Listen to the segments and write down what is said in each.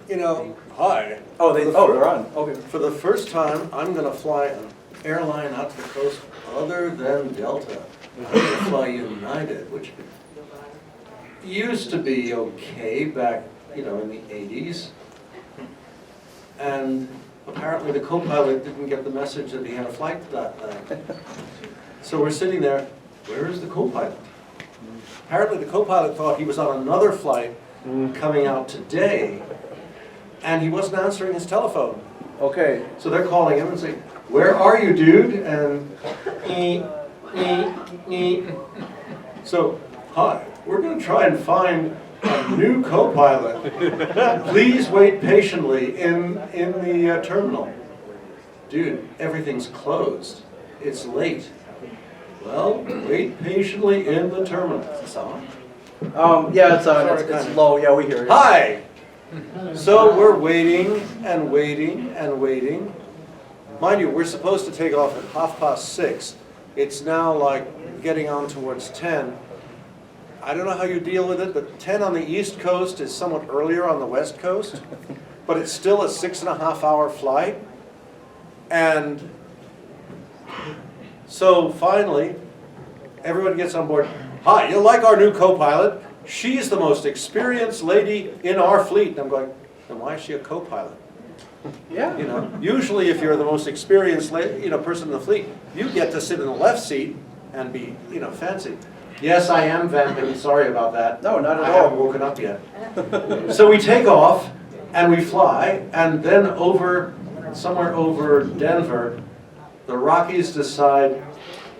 Hi. Oh, they're on. Okay. For the first time, I'm going to fly an airline out to the coast other than Delta. I'm going to fly United, which used to be okay back, in the 80s. And apparently the co-pilot didn't get the message that he had a flight that night. So we're sitting there, where is the co-pilot? Apparently the co-pilot thought he was on another flight coming out today, and he wasn't answering his telephone. Okay. So they're calling him and saying, where are you, dude? And so, hi, we're going to try and find a new co-pilot. Please wait patiently in the terminal. Dude, everything's closed. It's late. Well, wait patiently in the terminal. Is this on? Yeah, it's on. It's low. Yeah, we hear it. Hi! So we're waiting and waiting and waiting. Mind you, we're supposed to take off at 6:30. It's now like getting on towards 10. I don't know how you deal with it, but 10 on the East Coast is somewhat earlier on the West Coast, but it's still a 6.5-hour flight. And so finally, everyone gets on board. Hi, you'll like our new co-pilot. She's the most experienced lady in our fleet. And I'm going, then why is she a co-pilot? Yeah. Usually if you're the most experienced person in the fleet, you get to sit in the left seat and be, fancy. Yes, I am vamping. Sorry about that. No, not at I all. haven't woken up yet. So we take off and we fly, and then somewhere over Denver, the Rockies decide,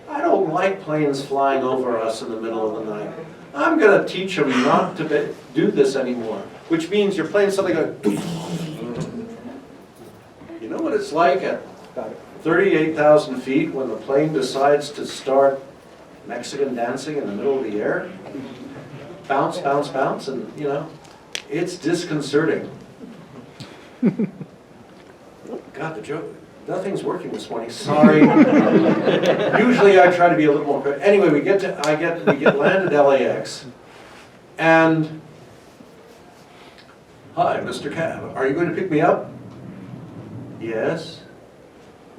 I don't like planes flying over us in the middle of the night. I'm going to teach them not to do this anymore, which means you're playing something like, you know what it's like at 38,000 feet when the plane decides to start Mexican dancing in the middle of the air? Bounce, bounce, bounce, and it's disconcerting. God, the joke. Nothing's working this morning. Sorry. Usually I try to be a little more quick. Anyway, we get landed at LAX, and hi, Mr. Cab, are you going to pick me up? Yes.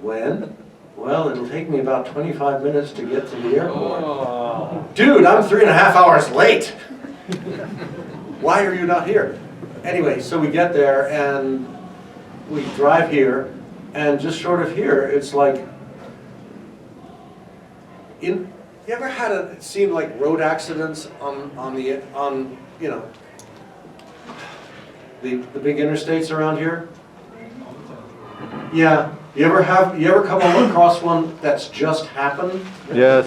When? Well, it'll take me about 25 minutes to get to the airport. Oh. Dude, I'm 3.5 hours late. Why are you not here? Anyway, so we get there and we drive here. And just short of here, it's like, you ever had it seem like road accidents on the big interstates around here? Yeah. You ever come across one that's just happened? Yes.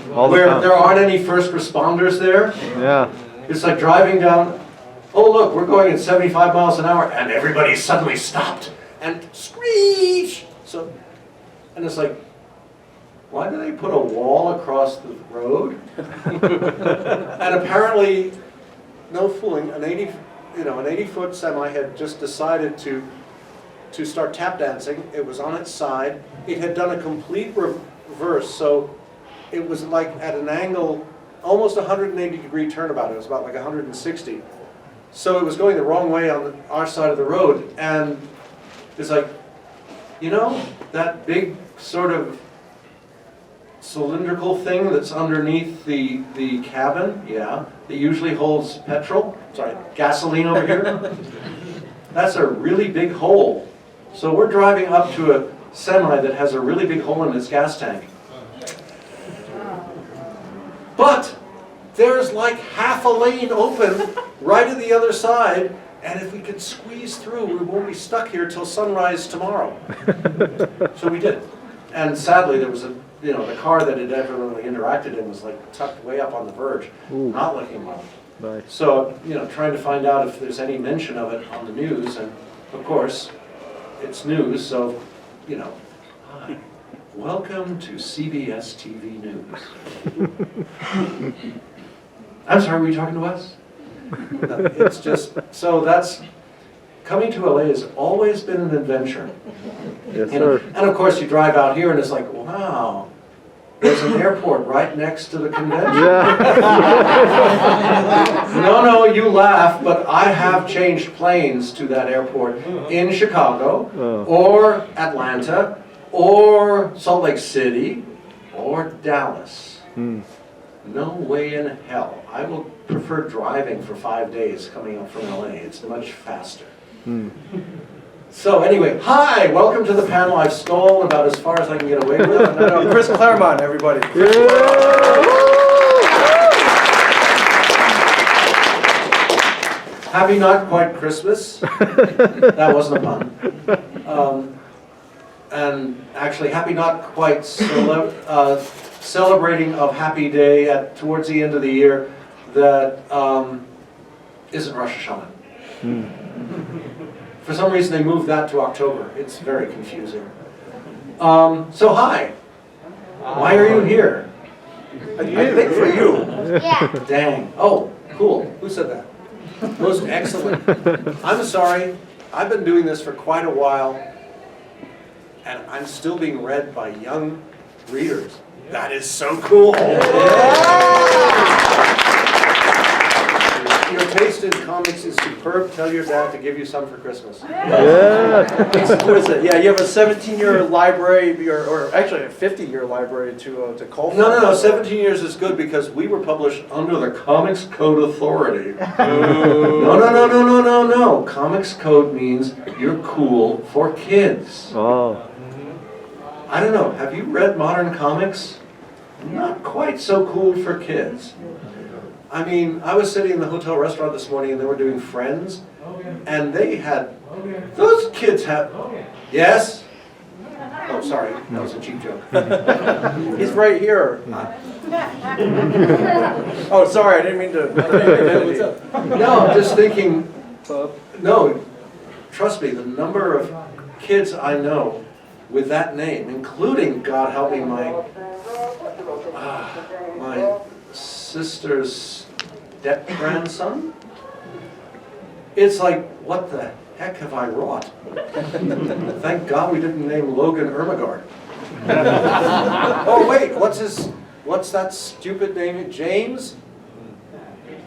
Where there aren't any first responders there? Yeah. It's like driving down, oh look, we're going at 75 miles an hour, and everybody suddenly stopped. And screech! And it's like, why do they put a wall across the road? And apparently, no fooling, an 80-foot semi had just decided to start tap dancing. It was on its side. It had done a complete reverse, so it was like at an angle, almost 180-degree turnabout. It was about like 160. So it was going the wrong way on our side of the road, and it's like, that big sort of cylindrical thing that's underneath the cabin, that usually holds gasoline over here. That's a really big hole. So we're driving up to a semi that has a really big hole in its gas tank. But there's like half a lane open right at the other side. And if we could squeeze through, we won't be stuck here till sunrise tomorrow. So we did. And sadly, there was the car that had evidently interacted in was like tucked way up on the verge, not looking well. Nice. So, trying to find out if there's any mention of it on the news. And of course, it's news, so, hi, welcome to CBS TV News. I'm sorry, were you talking to us? It's just, so that's, coming to LA has always been an adventure. Yes, sir. And of course you drive out here and it's like, wow, There's an airport right next to the convention. No, you laugh, but I have changed planes to that airport in Chicago, or Atlanta, or Salt Lake City, or Dallas. No way in hell. I will prefer driving for 5 days coming up from LA. It's much faster. So anyway, hi, welcome to the panel. I've stolen about as far as I can get away with. No, Chris Claremont, everybody. Happy Not Quite Christmas. That wasn't a pun. And actually, Happy Not Quite celebrating of Happy Day towards the end of the year that isn't Rosh Hashanah. For some reason, they moved that to October. It's very confusing. So hi. Why are you here? I think for you. Yeah. Dang. Oh, cool. Who said that? Most excellent. I'm sorry. I've been doing this for quite a while, and I'm still being read by young readers. That is so cool. Your taste in comics is superb. Tell your dad to give you some for Christmas. What is it? Yeah, you have a 17-year library, or actually a 50-year library to call from. No. 17 years is good because we were published under the Comics Code Authority. No. Comics Code means you're cool for kids. Oh. I don't know. Have you read modern comics? Not quite so cool for kids. I mean, I was sitting in the hotel restaurant this morning and they were doing Friends, and they had, those kids have, yes? Oh, sorry, that was a cheap joke. He's right here. Oh, sorry, I didn't mean to. What's up? No, just thinking, no, trust me, the number of kids I know with that name, including, God help me, my sister's step-grandson, it's like, what the heck have I wrought? Thank God we didn't name Logan Ermagard. Oh wait, what's that stupid name? James?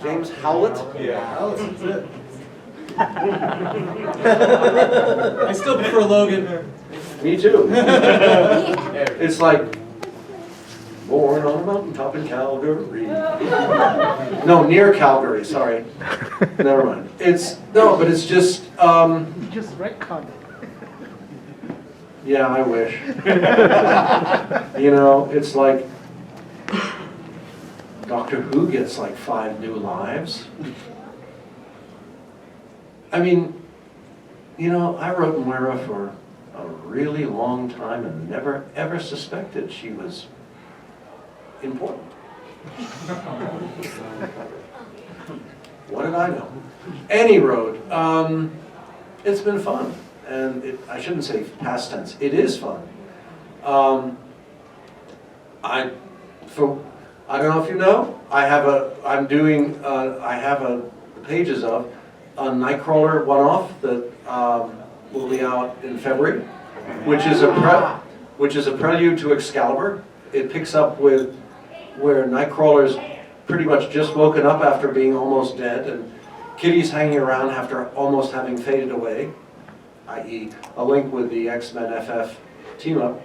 James Howlett? Yeah, Howlett's it. I still prefer Logan. Me too. It's like, born on a mountaintop in Calgary. No, near Calgary, sorry. Never mind. But it's just, You just retconned it. yeah, I wish. It's like, Doctor Who gets like 5 new lives. I mean, I wrote Moira for a really long time and never ever suspected she was important. What did I know? Any road. It's been fun, and I shouldn't say past tense. It is fun. I don't know if you know. I have pages of a Nightcrawler one-off that will be out in February, which is a prelude to Excalibur. It picks up with where Nightcrawler's pretty much just woken up after being almost dead, and Kitty's hanging around after almost having faded away, i.e. a link with the X-Men FF team-up.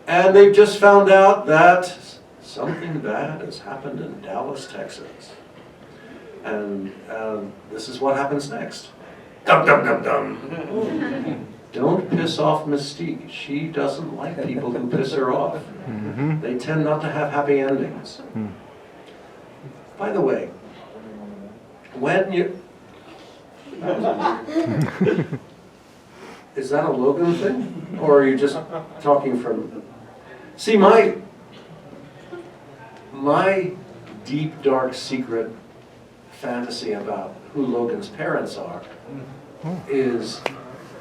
And they've just found out that something bad has happened in Dallas, Texas. And this is what happens next. Dum dum dum dum. Don't piss off Mystique. She doesn't like people who piss her off. They tend not to have happy endings. By the way, when you... Is that a Logan thing? Or are you just talking from... See, my deep, dark, secret fantasy about who Logan's parents are is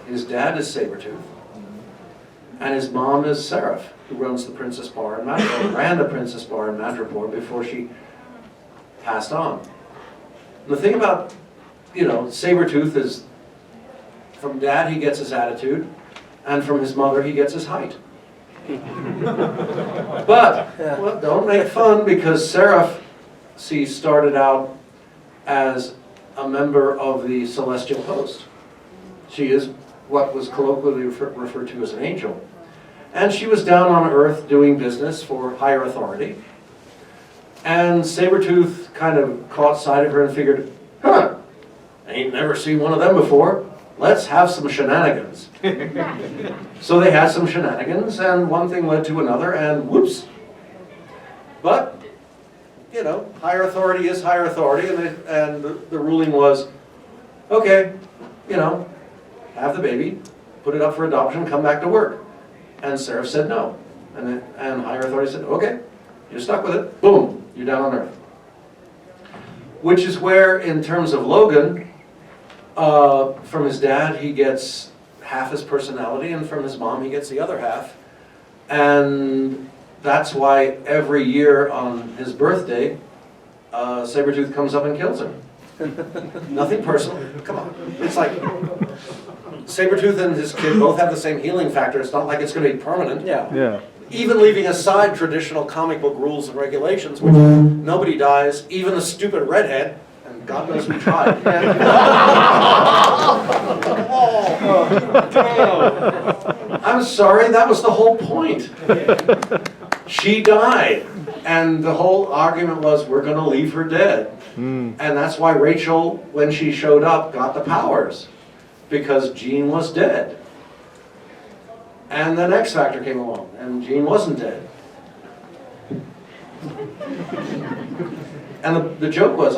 his dad is Sabretooth, and his mom is Seraph, who runs the Princess Bar in Madripoor, ran the Princess Bar in Madripoor before she passed on. And the thing about, Sabretooth is, from dad he gets his attitude, and from his mother he gets his height. But, well, don't make fun, because Seraph, see, started out as a member of the celestial host. She is what was colloquially referred to as an angel. And she was down on earth doing business for higher authority. And Sabretooth kind of caught sight of her and figured, huh, ain't never seen one of them before. Let's have some shenanigans. So they had some shenanigans, and one thing led to another, and whoops. But, you know, higher authority is higher authority, and the ruling was, okay, you know, have the baby, put it up for adoption, come back to work. And Seraph said no. And higher authority said, okay, you're stuck with it, boom, you're down on earth. Which is where, in terms of Logan, from his dad he gets half his personality, and from his mom he gets the other half. And that's why every year on his birthday, Sabretooth comes up and kills him. Nothing personal, come on. It's like, Sabretooth and his kid both have the same healing factor. It's not like it's going to be permanent. Yeah. Even leaving aside traditional comic book rules and regulations, which nobody dies, even the stupid redhead, and God knows we tried. I'm sorry, that was the whole point. She died, and the whole argument was, we're going to leave her dead. And that's why Rachel, when she showed up, got the powers, because Jean was dead. And then X Factor came along, and Jean wasn't dead. And the joke was,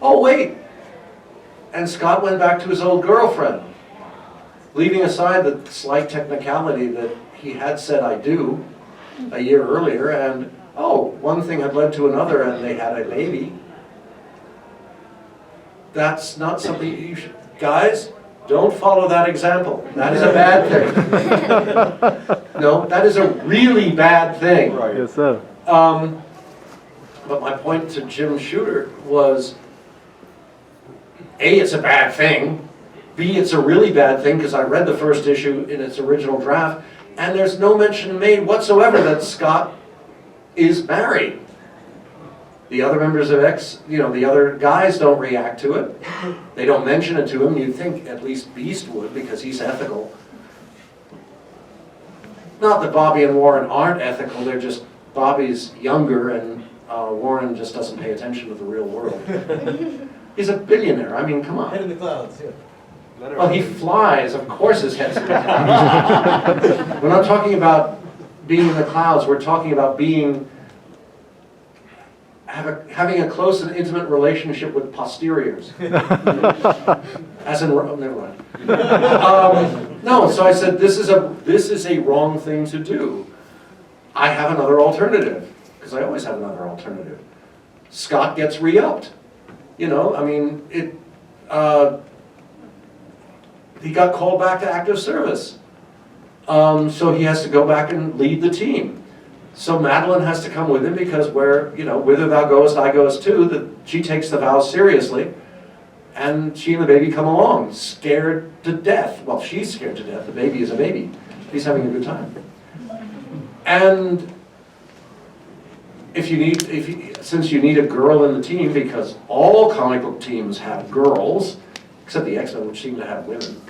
oh wait, and Scott went back to his old girlfriend, leaving aside the slight technicality that he had said I do a year earlier, and oh, one thing had led to another, and they had a baby. That's not something you should, guys, don't follow that example. That is a bad thing. No, that is a really bad thing. Right. Yes, sir. But my point to Jim Shooter was, A, it's a bad thing. B, it's a really bad thing, because I read the first issue in its original draft, and there's no mention made whatsoever that Scott is married. The other members of X, the other guys don't react to it. They don't mention it to him. You'd think at least Beast would, because he's ethical. Not that Bobby and Warren aren't ethical, they're just, Bobby's younger, and Warren just doesn't pay attention to the real world. He's a billionaire, I mean, come on. Head in the clouds, yeah. Well, he flies, of course his head's in the clouds. We're not talking about being in the clouds, we're talking about having a close and intimate relationship with posteriors. As in, oh, never mind. No, so I said, this is a wrong thing to do. I have another alternative, because I always have another alternative. Scott gets re-upped. He got called back to active service. So he has to go back and lead the team. So Madeline has to come with him, because whither thou goest, I goest too, that she takes the vows seriously. And she and the baby come along, scared to death. Well, she's scared to death. The baby is a baby. He's having a good time. And since you need a girl in the team, because all comic book teams have girls, except the X-Men, which seem to have women.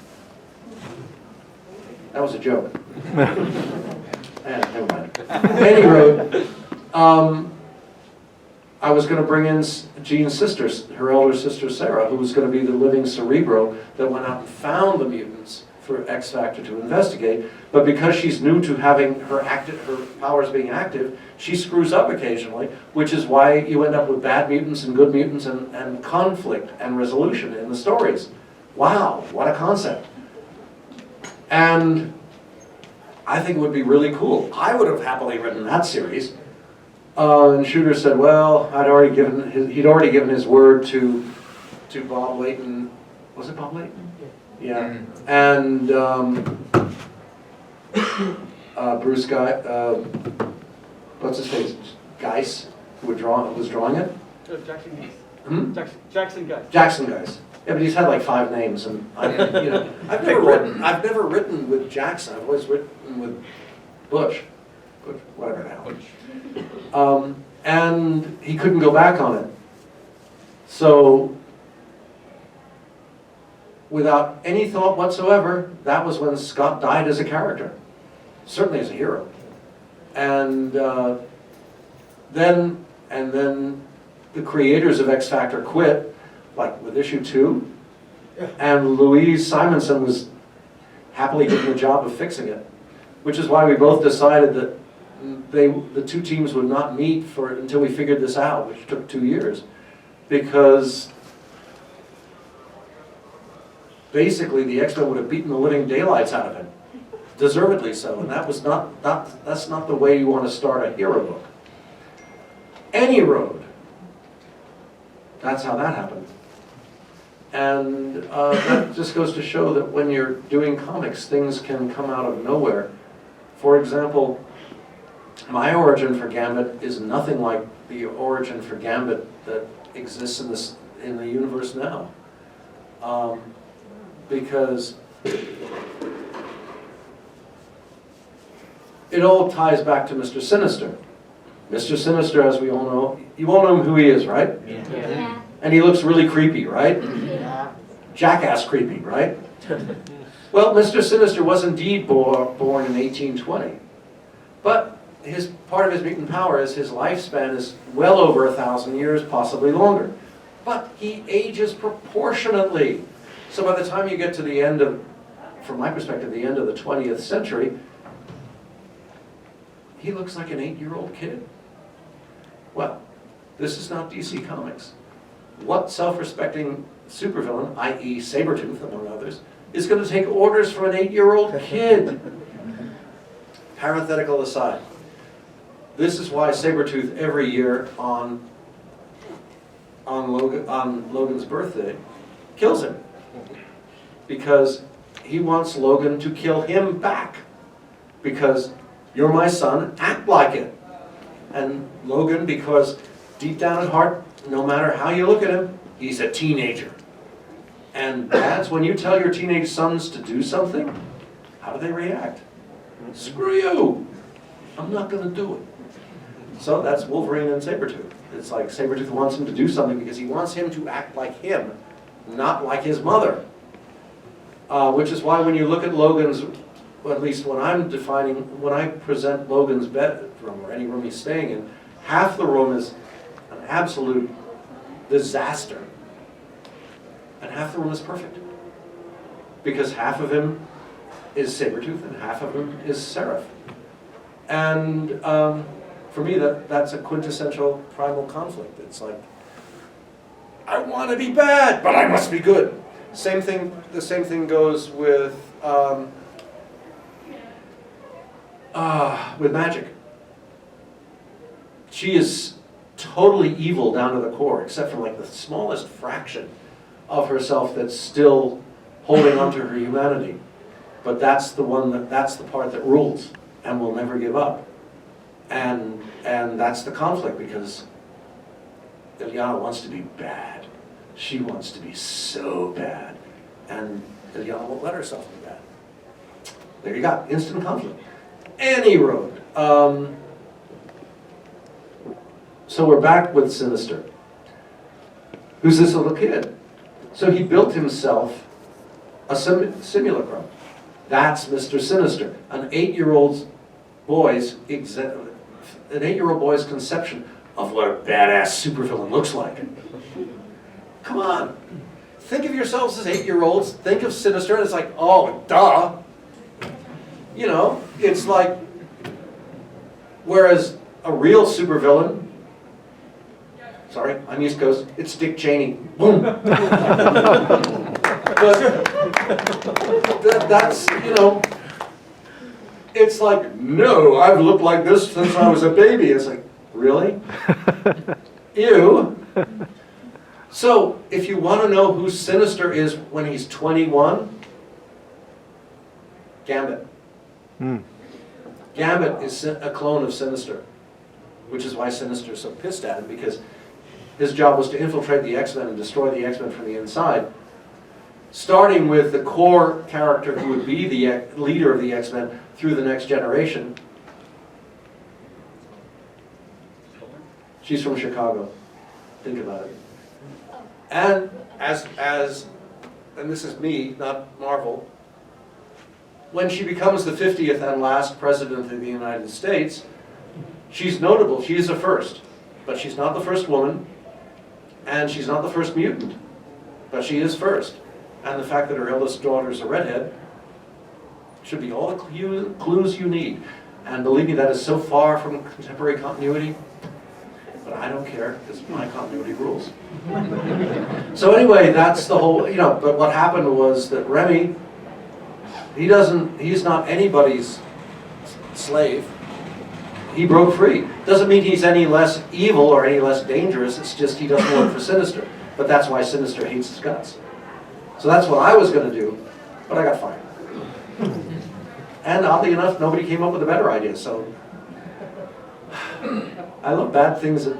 That was a joke. Never mind. Anyway, I was going to bring in Jean's sister, her elder sister Sarah, who was going to be the living Cerebro that went out and found the mutants for X Factor to investigate. But because she's new to having her powers being active, she screws up occasionally, which is why you end up with bad mutants and good mutants and conflict and resolution in the stories. Wow, what a concept. And I think it would be really cool. I would have happily written that series. And Shooter said, well, he'd already given his word to Bob Layton. Was it Bob Layton? Yeah. And Bruce what's his face? Geis, who was drawing it? Jackson Geis. Hmm? Jackson Geis. Jackson Geis. Yeah, but he's had like 5 names, and I've never written with Jackson. I've always written with Bush, whatever now. And he couldn't go back on it. So, without any thought whatsoever, that was when Scott died as a character, certainly as a hero. And then the creators of X Factor quit, like with issue 2, and Louise Simonson was happily given the job of fixing it, which is why we both decided that the two teams would not meet until we figured this out, which took 2 years, because basically the X-Men would have beaten the living daylights out of him, deservedly so, and that's not the way you want to start a hero book. Any road, that's how that happened. And that just goes to show that when you're doing comics, things can come out of nowhere. For example, my origin for Gambit is nothing like the origin for Gambit that exists in the universe now. Because it all ties back to Mr. Sinister. Mr. Sinister, as we all know, you all know who he is, right? Yeah. And he looks really creepy, right? Yeah. Jackass creepy, right? Well, Mr. Sinister was indeed born in 1820. But part of his mutant power is his lifespan is well over 1,000 years, possibly longer. But he ages proportionately. So by the time you get to the end of, from my perspective, the end of the 20th century, he looks like an 8-year-old kid. Well, this is not DC Comics. What self-respecting supervillain, i.e. Sabretooth, among others, is going to take orders from an 8-year-old kid? Parenthetical aside, this is why Sabretooth every year on Logan's birthday kills him. Because he wants Logan to kill him back. Because you're my son, act like it. And Logan, because deep down at heart, no matter how you look at him, he's a teenager. And dads, when you tell your teenage sons to do something, how do they react? Screw you! I'm not going to do it. So that's Wolverine and Sabretooth. It's like Sabretooth wants him to do something because he wants him to act like him, not like his mother. Which is why when you look at Logan's, well, at least when I present Logan's bedroom or any room he's staying in, half the room is an absolute disaster. And half the room is perfect. Because half of him is Sabretooth and half of him is Seraph. And for me, that's a quintessential primal conflict. It's like, I want to be bad, but I must be good. The same thing goes with Magic. She is totally evil down to the core, except for like the smallest fraction of herself that's still holding on to her humanity. But that's the part that rules and will never give up. And that's the conflict, because Illyana wants to be bad. She wants to be so bad. And Illyana won't let herself be bad. There you go, instant conflict. Any road. So we're back with Sinister. Who's this little kid? So he built himself a simulacrum. That's Mr. Sinister. An 8-year-old boy's conception of what a badass supervillain looks like. Come on. Think of yourselves as 8-year-olds. Think of Sinister, and it's like, oh, duh. You know, it's like, whereas a real supervillain, sorry, I'm East Coast, it's Dick Cheney. Boom. But that's, you know, it's like, no, I've looked like this since I was a baby. It's like, really? Ew. So, if you want to know who Sinister is when he's 21, Gambit. Gambit is a clone of Sinister, which is why Sinister is so pissed at him, because his job was to infiltrate the X-Men and destroy the X-Men from the inside, starting with the core character who would be the leader of the X-Men through the next generation, She's from Chicago. Think about it. And and this is me, not Marvel, when she becomes the 50th and last president of the United States, she's notable. She is a first. But she's not the first woman, and she's not the first mutant. But she is first. And the fact that her eldest daughter is a redhead should be all the clues you need. And believe me, that is so far from contemporary continuity. But I don't care, because my continuity rules. So anyway, that's the whole, but what happened was that Remy, he's not anybody's slave. He broke free. Doesn't mean he's any less evil or any less dangerous, it's just he doesn't work for Sinister. But that's why Sinister hates his guts. So that's what I was going to do, but I got fired. And oddly enough, nobody came up with a better idea, so I love bad things that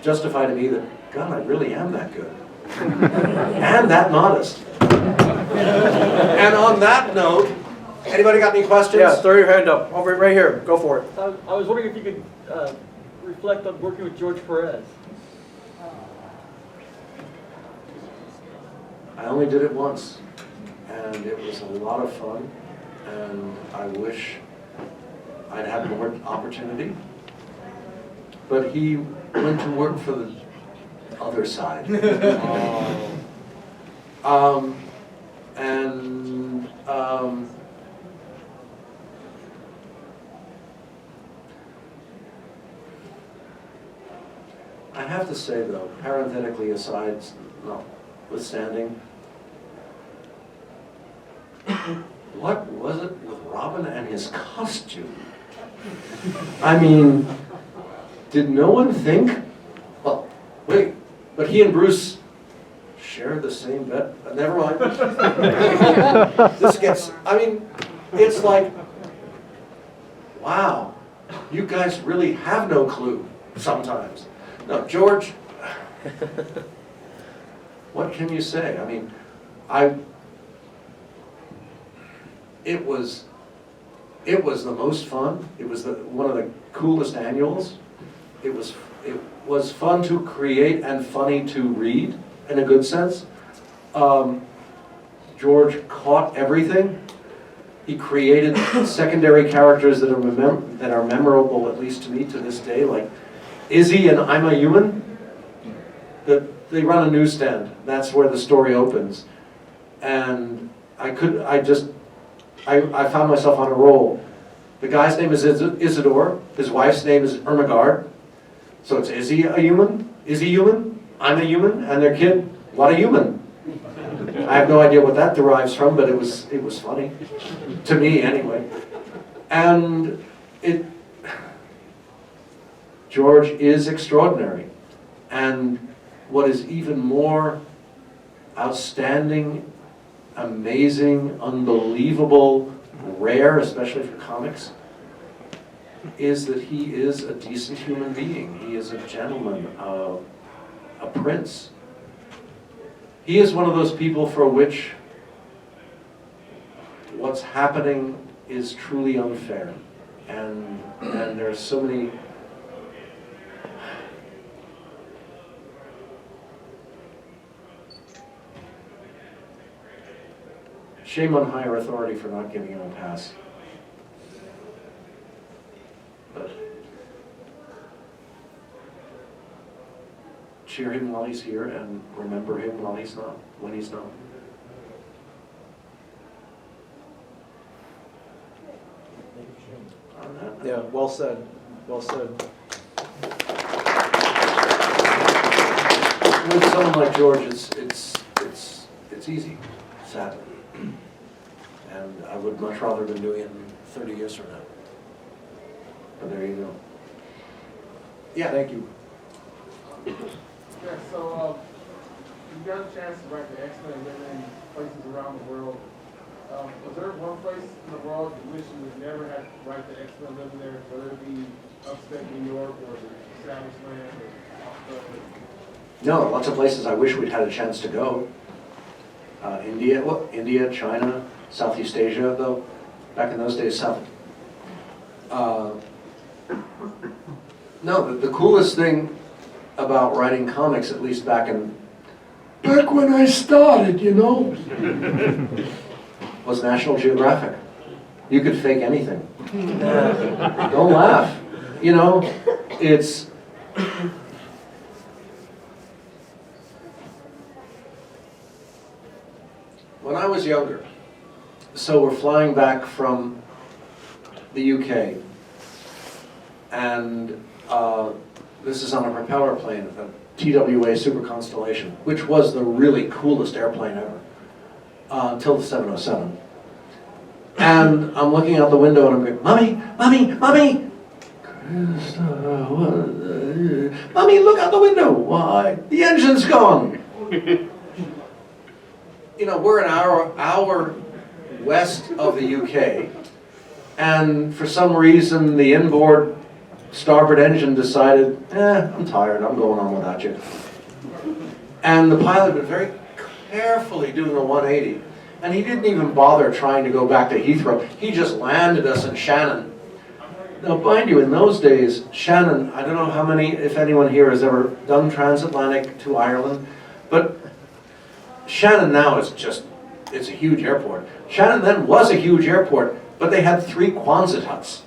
justify to me that, God, I really am that good. And that modest. And on that note, anybody got any questions? Yeah, throw your hand up. Over right here. Go for it. I was wondering if you could reflect on working with George Perez. I only did it once, and it was a lot of fun, and I wish I'd had more opportunity. But he went to work for the other side. I have to say though, parenthetically aside, notwithstanding, what was it with Robin and his costume? I mean, did no one think, well, wait, but he and Bruce share the same bed? Never mind. This gets, it's like, wow, you guys really have no clue sometimes. No, George, what can you say? It was the most fun. It was one of the coolest annuals. It was fun to create and funny to read, in a good sense. George caught everything. He created secondary characters that are memorable, at least to me, to this day, like Izzy and I'm a Human. They run a newsstand. That's where the story opens. And I found myself on a roll. The guy's name is Isidore. His wife's name is Ermengarde. So it's Izzy a human? Izzy human? I'm a human? And their kid, what a human? I have no idea what that derives from, but it was funny. To me, anyway. And George is extraordinary. And what is even more outstanding, amazing, unbelievable, rare, especially for comics, is that he is a decent human being. He is a gentleman, a prince. He is one of those people for which what's happening is truly unfair. And there's so many shame on higher authority for not giving him a pass. But cheer him while he's here and remember him while he's not, when he's not. On that note. Yeah, well said. Well said. With someone like George, it's easy, sadly. And I would much rather been doing it 30 years from now. But there you go. Yeah. Thank you. Yeah, so you got a chance to write the X-Men and live in places around the world. Was there one place in the world you wish you would never have to write the X-Men living there, whether it be upstate New York or the Savage Land or Australia? No, lots of places I wish we'd had a chance to go. India, China, Southeast Asia, though. Back in those days, No, the coolest thing about writing comics, at least back when I started, you know, was National Geographic. You could fake anything. Don't laugh. You know, it's... When I was younger, so we're flying back from the UK, and this is on a propeller plane, a TWA Super Constellation, which was the really coolest airplane ever, until the 707. And I'm looking out the window and I'm going, Mommy, Mommy, Mommy! Mommy, look out the window! Why? The engine's gone! You know, we're an hour west of the UK, and for some reason the inboard starboard engine decided, I'm tired, I'm going on without you. And the pilot was very carefully doing a 180, and he didn't even bother trying to go back to Heathrow. He just landed us in Shannon. Now, mind you, in those days, Shannon, I don't know how many, if anyone here has ever done transatlantic to Ireland, but Shannon now is just, it's a huge airport. Shannon then was a huge airport, but they had 3 Quonset huts.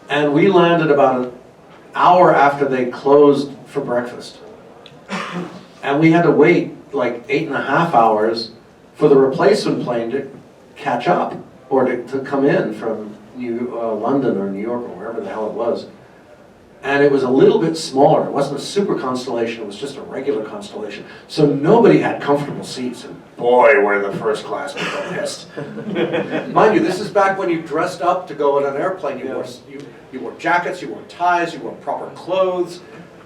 And we landed about an hour after they closed for breakfast. And we had to wait like 8.5 hours for the replacement plane to catch up, or to come in from London or New York or wherever the hell it was. And it was a little bit smaller. It wasn't a super constellation, it was just a regular constellation. So nobody had comfortable seats, and boy, were the first class people pissed. Mind you, this is back when you dressed up to go on an airplane. You wore jackets, you wore ties, you wore proper clothes.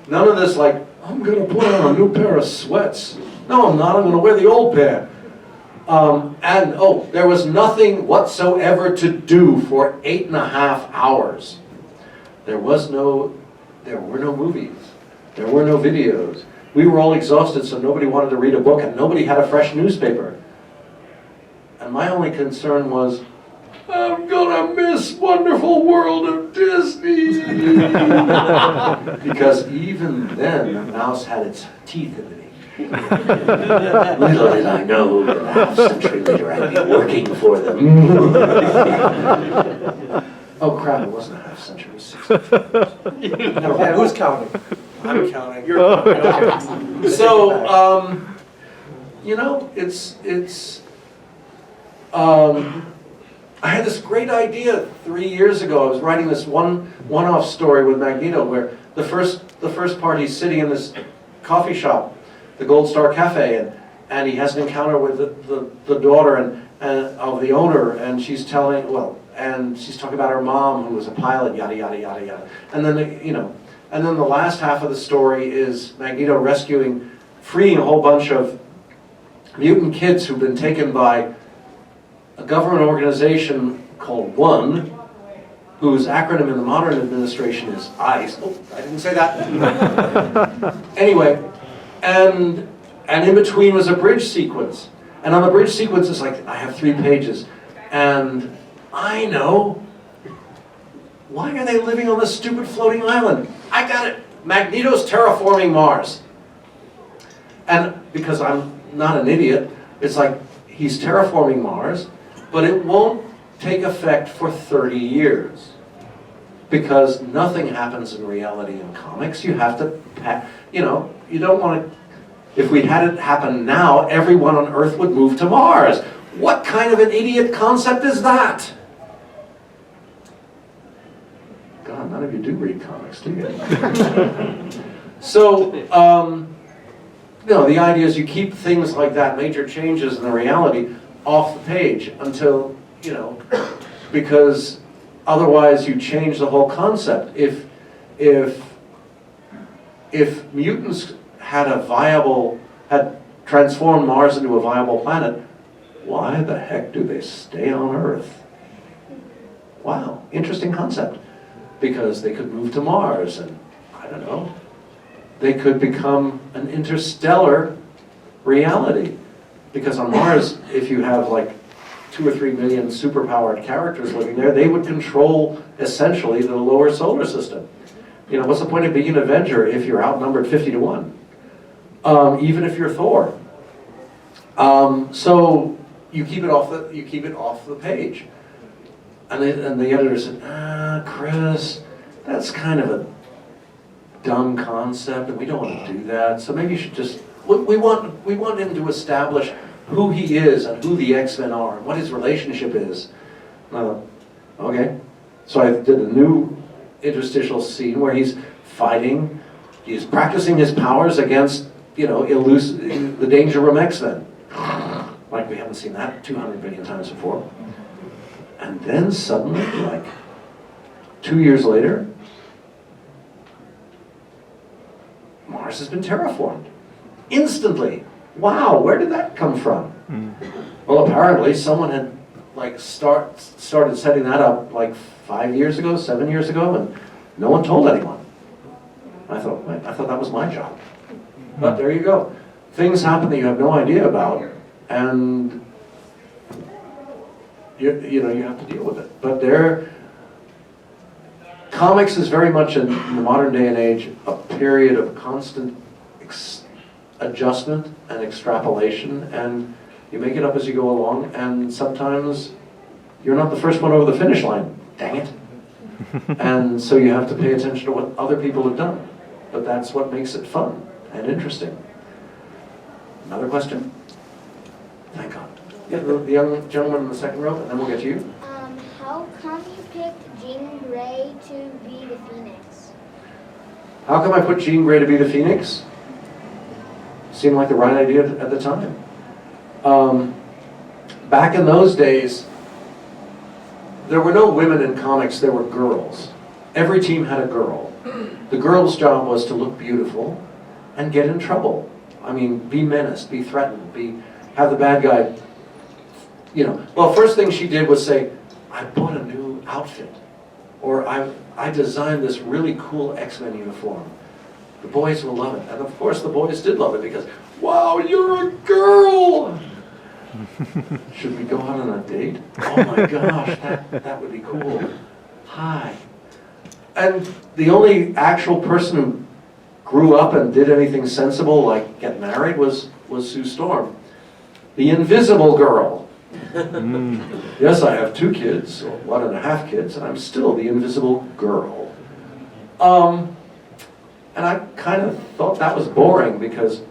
None of this like, I'm gonna put on a new pair of sweats. No, I'm not, I'm gonna wear the old pair. There was nothing whatsoever to do for 8.5 hours. There were no movies. There were no videos. We were all exhausted, so nobody wanted to read a book, and nobody had a fresh newspaper. And my only concern was, I'm gonna miss Wonderful World of Disney. Because even then, the mouse had its teeth in me. Little did I know that a half century later I'd be working for them. Oh crap, it wasn't a half century, it was 6 years. Who's counting? I'm counting. You're counting. Okay. So, you know, I had this great idea 3 years ago. I was writing this one-off story with Magneto, where the first part he's sitting in this coffee shop, the Gold Star Cafe, and he has an encounter with the daughter and of the owner, and she's talking about her mom who was a pilot, yada yada yada yada. And then the last half of the story is Magneto freeing a whole bunch of mutant kids who've been taken by a government organization called ONE, whose acronym in the modern administration is ICE. Oh, I didn't say that. Anyway, and in between was a bridge sequence. And on the bridge sequence, it's like, I have 3 pages. And I know, why are they living on this stupid floating island? I got it. Magneto's terraforming Mars. And because I'm not an idiot, it's like, he's terraforming Mars, but it won't take effect for 30 years. Because nothing happens in reality in comics. You have to, you don't want to, if we had it happen now, everyone on Earth would move to Mars. What kind of an idiot concept is that? God, none of you do read comics, do you? So, the idea is you keep things like that, major changes in the reality, off the page until, because otherwise you change the whole concept. If mutants had transformed Mars into a viable planet, why the heck do they stay on Earth? Wow, interesting concept. Because they could move to Mars and, I don't know, they could become an interstellar reality. Because on Mars, if you have like 2 or 3 million superpowered characters living there, they would control essentially the lower solar system. You know, what's the point of being an Avenger if you're outnumbered 50-1? Even if you're Thor. So you keep it off the page. And the editor said, Chris, that's kind of a dumb concept, and we don't want to do that. So maybe you should just, we want him to establish who he is and who the X-Men are and what his relationship is. Okay. So I did a new interstitial scene where he's fighting, he's practicing his powers against, you know, the Danger Room X-Men. Like we haven't seen that 200 billion times before. And then suddenly, like 2 years later, Mars has been terraformed. Instantly. Wow, where did that come from? Well, apparently someone had like started setting that up like 5 years ago, 7 years ago, and no one told anyone. I thought that was my job. But there you go. Things happen that you have no idea about, and you know, you have to deal with it. But comics is very much in the modern day and age a period of constant adjustment and extrapolation, and you make it up as you go along, and sometimes you're not the first one over the finish line. Dang it. And so you have to pay attention to what other people have done. But that's what makes it fun and interesting. Another question? Thank God. Yeah, the young gentleman in the second row, and then we'll get to you. How come you picked Jean Grey to be the Phoenix? How come I put Jean Grey to be the Phoenix? Seemed like the right idea at the time. Back in those days, there were no women in comics, there were girls. Every team had a girl. The girl's job was to look beautiful and get in trouble. I mean, be menaced, be threatened, have the bad guy, you know. Well, first thing she did was say, I bought a new outfit. Or I designed this really cool X-Men uniform. The boys will love it. And of course the boys did love it because, wow, you're a girl! Should we go out on a date? Oh my gosh, that would be cool. Hi. And the only actual person who grew up and did anything sensible, like get married, was Sue Storm. The invisible girl. Yes, I have 2 kids, or 1.5 kids, and I'm still the invisible girl. And I kind of thought that was boring because,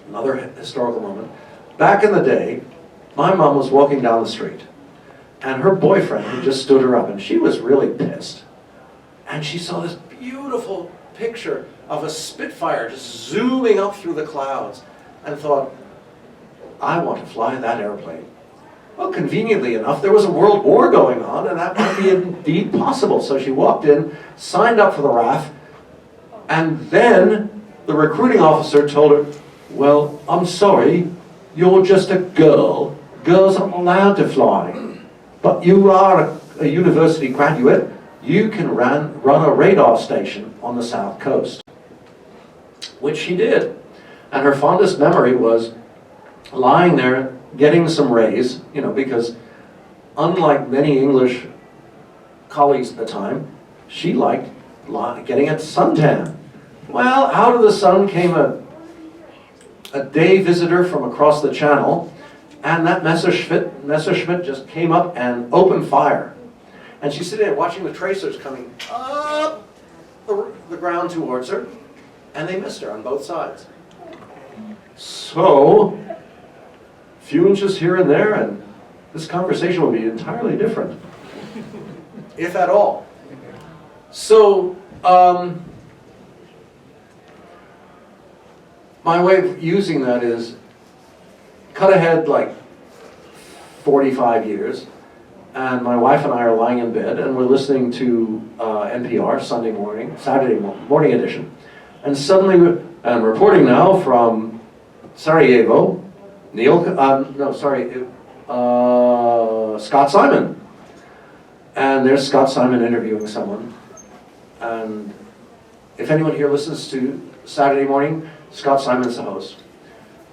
another historical moment, back in the day, my mom was walking down the street, and her boyfriend had just stood her up, and she was really pissed. And she saw this beautiful picture of a Spitfire just zooming up through the clouds, and thought, I want to fly that airplane. Well, conveniently enough, there was a world war going on, and that might be indeed possible. So she walked in, signed up for the RAF, and then the recruiting officer told her, well, I'm sorry, you're just a girl. Girls aren't allowed to fly. But you are a university graduate. You can run a radar station on the South Coast. Which she did. And her fondest memory was lying there getting some rays, you know, because unlike many English colleagues at the time, she liked getting a suntan. Well, out of the sun came a day visitor from across the channel, and that Messerschmitt just came up and opened fire. And she's sitting there watching the tracers coming up the ground towards her, and they missed her on both sides. So, a few inches here and there, and this conversation will be entirely different, if at all. So, my way of using that is cut ahead like 45 years, and my wife and I are lying in bed, and we're listening to NPR Saturday morning edition, and suddenly, I'm reporting now from Sarajevo, Scott Simon. And there's Scott Simon interviewing someone. And if anyone here listens to Saturday morning, Scott Simon's the host.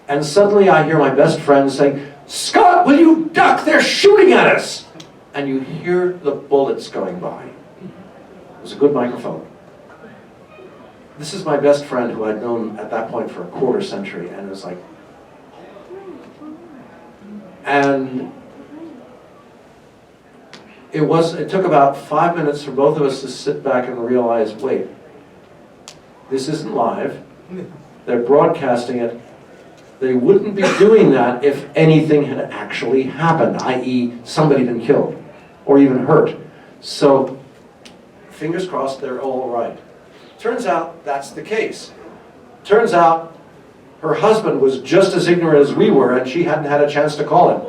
And suddenly I hear my best friend saying, Scott, will you duck? They're shooting at us! And you hear the bullets going by. It was a good microphone. this is my best friend who I'd known at that point for a quarter century, and it was like, and it took about 5 minutes for both of us to sit back and realize, wait, this isn't live, they're broadcasting it. They wouldn't be doing that if anything had actually happened, i.e. somebody been killed or even hurt. So, fingers crossed, they're all right. Turns out that's the case. Turns out her husband was just as ignorant as we were, and she hadn't had a chance to call him.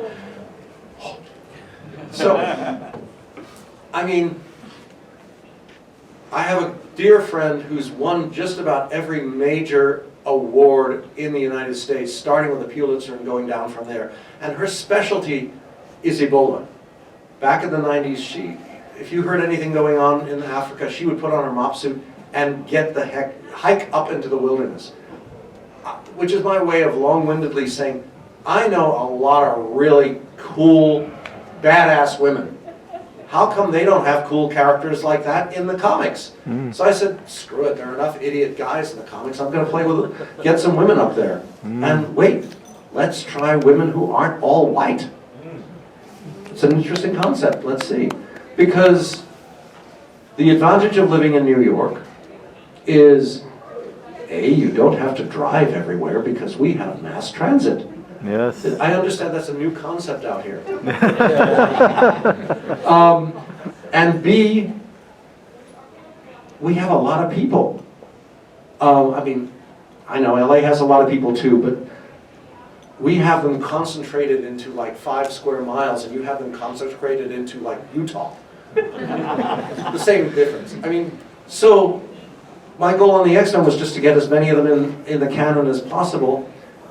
So, I mean, I have a dear friend who's won just about every major award in the United States, starting with the Pulitzer and going down from there. And her specialty is Ebola. Back in the 90s, if you heard anything going on in Africa, she would put on her mop suit and get the hike up into the wilderness. Which is my way of long-windedly saying, I know a lot of really cool, badass women. How come they don't have cool characters like that in the comics? So I said, screw it, there are enough idiot guys in the comics, I'm going to get some women up there. And wait, let's try women who aren't all white. It's an interesting concept, let's see. Because the advantage of living in New York is, A, you don't have to drive everywhere because we have mass transit. Yes. I understand that's a new concept out here. And B, we have a lot of people. I mean, I know LA has a lot of people too, but we have them concentrated into like 5 square miles, and you have them concentrated into like Utah. The same difference. I mean, so my goal on the X-Men was just to get as many of them in the canon as possible,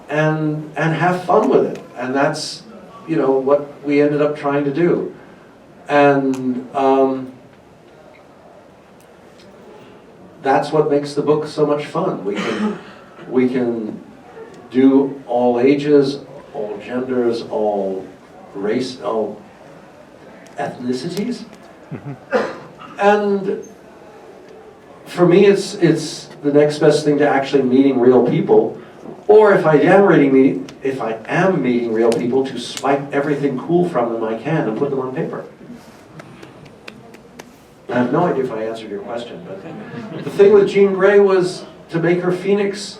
and have fun with it. And that's, you know, what we ended up trying to do. And that's what makes the book so much fun. We can do all ages, all genders, all race, all ethnicities. And for me, it's the next best thing to actually meeting real people. Or if I am meeting real people, to swipe everything cool from them I can and put them on paper. I have no idea if I answered your question, but the thing with Jean Grey was to make her Phoenix.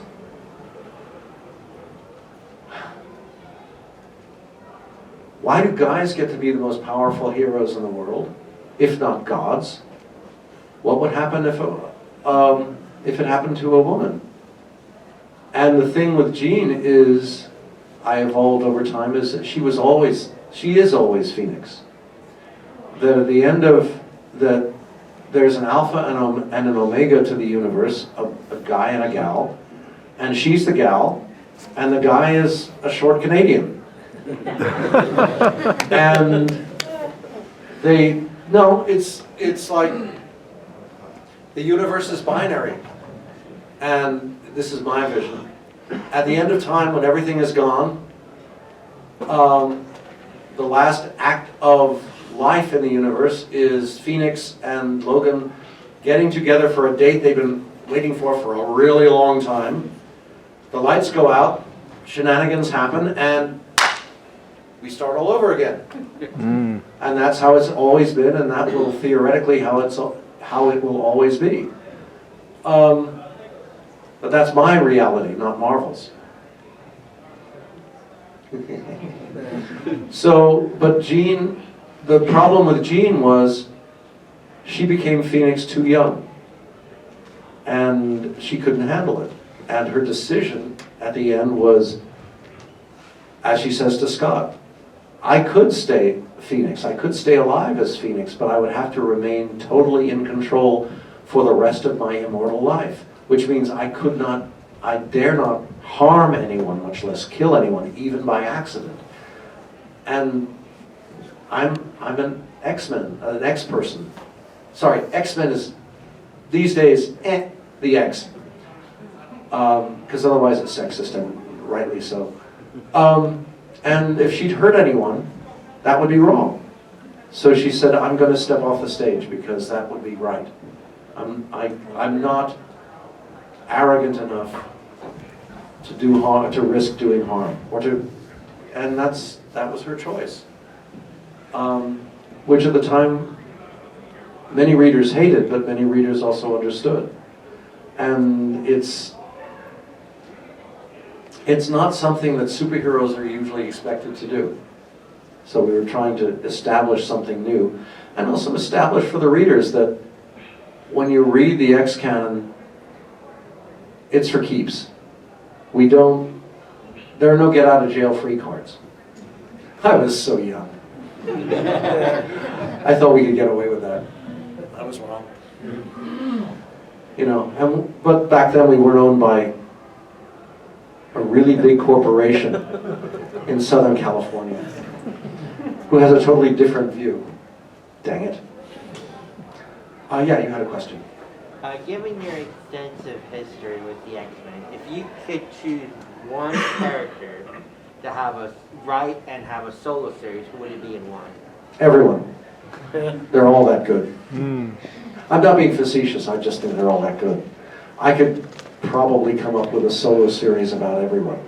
Why do guys get to be the most powerful heroes in the world, if not gods? What would happen if it happened to a woman? And the thing with Jean is, I evolved over time, is that she is always Phoenix. That at the end of that, there's an alpha and an omega to the universe, a guy and a gal, and she's the gal, and the guy is a short Canadian. And it's like the universe is binary. And this is my vision. At the end of time, when everything is gone, the last act of life in the universe is Phoenix and Logan getting together for a date they've been waiting for a really long time. The lights go out, shenanigans happen, and we start all over again. And that's how it's always been, and that will theoretically how it will always be. But that's my reality, not Marvel's. So, but Jean, the problem with Jean was she became Phoenix too young. And she couldn't handle it. And her decision at the end was, as she says to Scott, I could stay Phoenix, I could stay alive as Phoenix, but I would have to remain totally in control for the rest of my immortal life. Which means I dare not harm anyone, much less kill anyone, even by accident. And I'm an X-Men, an X-person. Sorry, X-Men is, these days, the X. Because otherwise it's sexist, and rightly so. And if she'd hurt anyone, that would be wrong. So she said, I'm going to step off the stage because that would be right. I'm not arrogant enough to do harm, to risk doing harm, and that was her choice. Which at the time, many readers hated, but many readers also understood. And it's not something that superheroes are usually expected to do. So we were trying to establish something new, and also establish for the readers that when you read the X canon, it's for keeps. There are no get out of jail free cards. I was so young. I thought we could get away with that. I was wrong. You know, but back then we weren't owned by a really big corporation in Southern California who has a totally different view. Dang it. Yeah, you had a question. Given your extensive history with the X-Men, if you could choose one character to have a solo series, who would it be and why? Everyone. They're all that good. I'm not being facetious, I just think they're all that good. I could probably come up with a solo series about everyone.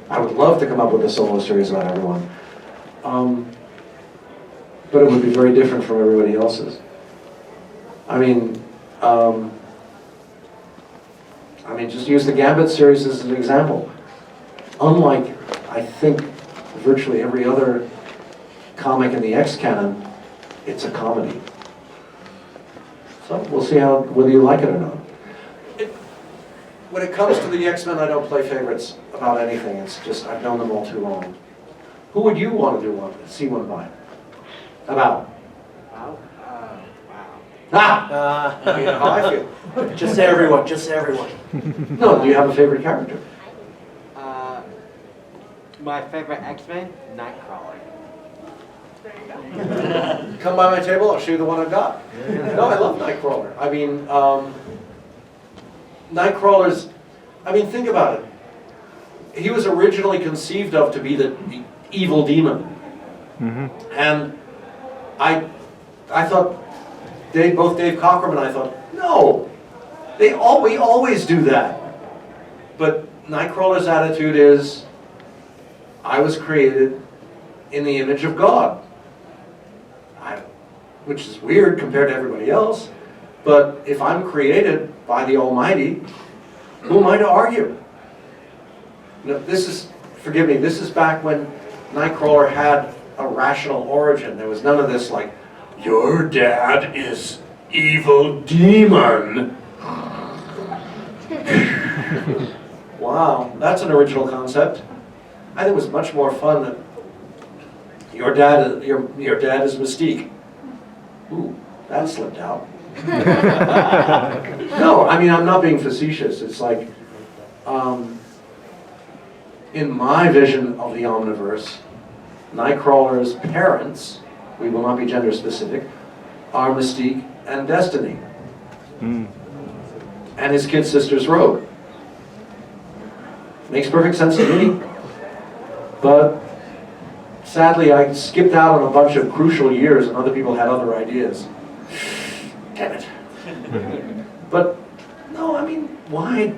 I would love to come up with a solo series about everyone. But it would be very different from everybody else's. I mean, just use the Gambit series as an example. Unlike, I think, virtually every other comic in the X canon, it's a comedy. So we'll see whether you like it or not. When it comes to the X-Men, I don't play favorites about anything. It's just, I've known them all too long. Who would you want to see one by? About? Wow. You know how I feel. Just say everyone, just say everyone. No, do you have a favorite character? My favorite X-Men, Nightcrawler. Come by my table, I'll show you the one I've got. No, I love Nightcrawler. I mean, Nightcrawler's, think about it. He was originally conceived of to be the evil demon. And I thought, both Dave Cockrum and I thought, no, we always do that. But Nightcrawler's attitude is, I was created in the image of God. Which is weird compared to everybody else, but if I'm created by the Almighty, who am I to argue? No, forgive me, this is back when Nightcrawler had a rational origin. There was none of this like, your dad is evil demon. Wow, that's an original concept. I think it was much more fun that your dad is Mystique. Ooh, that slipped out. No, I'm not being facetious. It's like, in my vision of the Omniverse, Nightcrawler's parents, we will not be gender specific, are Mystique and Destiny. And his kid sister's Rogue. Makes perfect sense to me. But sadly, I skipped out on a bunch of crucial years and other people had other ideas. Damn it. But, no, why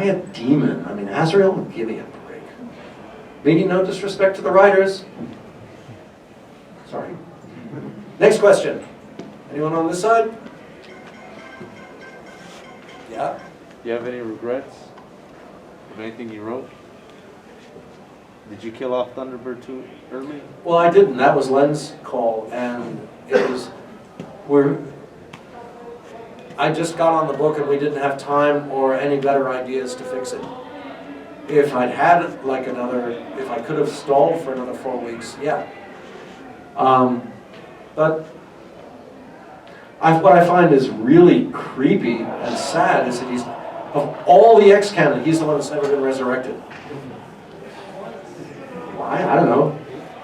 a demon? Azrael, give me a break. Meaning no disrespect to the writers. Sorry. Next question. Anyone on this side? Yeah? Do you have any regrets of anything you wrote? Did you kill off Thunderbird too early? Well, I didn't. That was Len's call, and I just got on the book and we didn't have time or any better ideas to fix it. If I'd had if I could have stalled for another 4 weeks, yeah. But what I find is really creepy and sad is that of all the X-canon, he's the one that's never been resurrected. Why? I don't know.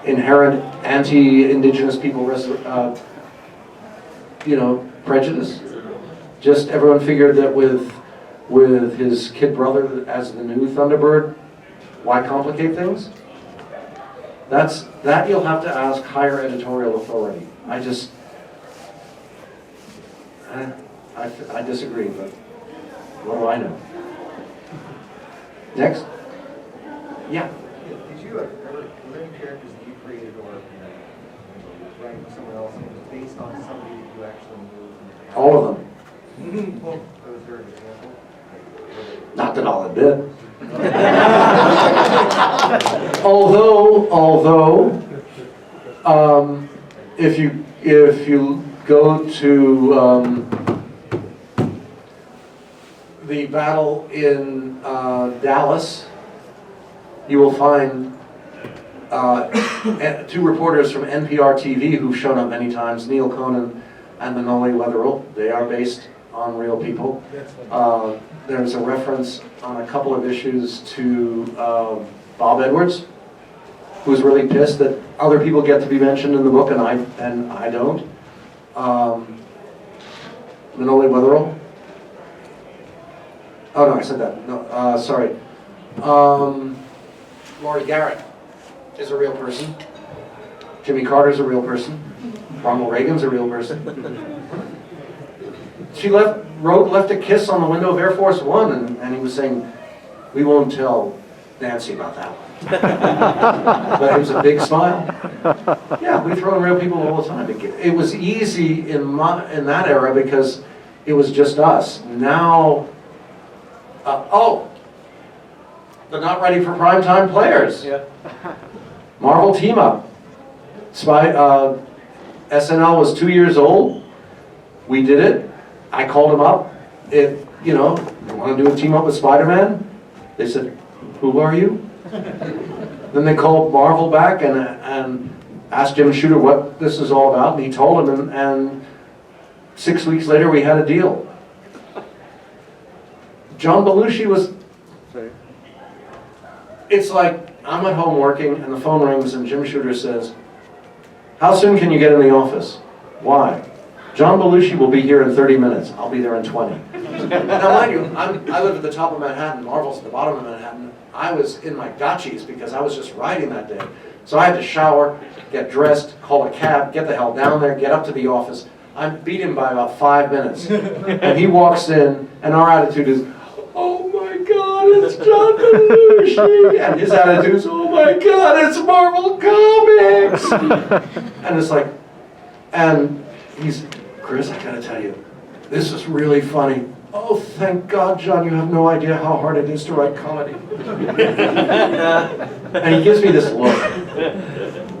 Inherent anti-indigenous people, prejudice. Just everyone figured that with his kid brother as the new Thunderbird, why complicate things? That you'll have to ask higher editorial authority. I disagree, but what do I know? Next. Yeah. Did you ever, were there any characters that you created or, writing for someone else, and it was based on somebody that you actually knew from the past? All of them. Was there an example? Not that I'll admit. Although, if you go to the battle in Dallas, you will find two reporters from NPR TV who've shown up many times, Neil Conan and Manoli Wetherill. They are based on real people. There's a reference on a couple of issues to Bob Edwards, who's really pissed that other people get to be mentioned in the book and I don't. Manoli Wetherill. Oh no, I said that. No, sorry. Laurie Garrett is a real person. Jimmy Carter's a real person. Ronald Reagan's a real person. She left a kiss on the window of Air Force One, and he was saying, "We won't tell Nancy about that one." But it was a big smile. Yeah, we throw in real people all the time. It was easy in that era because it was just us. Now, they're not ready for primetime players. Yeah. Marvel Team Up. SNL was 2 years old. We did it. I called them up. You want to do a team up with Spider-Man? They said, "Who are you?" Then they called Marvel back and asked Jim Shooter what this is all about, and he told them, and 6 weeks later we had a deal. John Belushi was... It's like, I'm at home working, and the phone rings, and Jim Shooter says, "How soon can you get in the office?" "Why?" "John Belushi will be here in 30 minutes. I'll be there in 20. Now, mind you, I live at the top of Manhattan. Marvel's at the bottom of Manhattan. I was in my gotchis because I was just riding that day. So I had to shower, get dressed, call a cab, get the hell down there, get up to the office. I beat him by about 5 minutes. And he walks in, and our attitude is, "Oh my God, it's John Belushi!" And his attitude is, "Oh my God, it's Marvel Comics!" And it's like, and he's, "Chris, I gotta tell you, this is really funny." "Oh, thank God, John, you have no idea how hard it is to write comedy." And he gives me this look.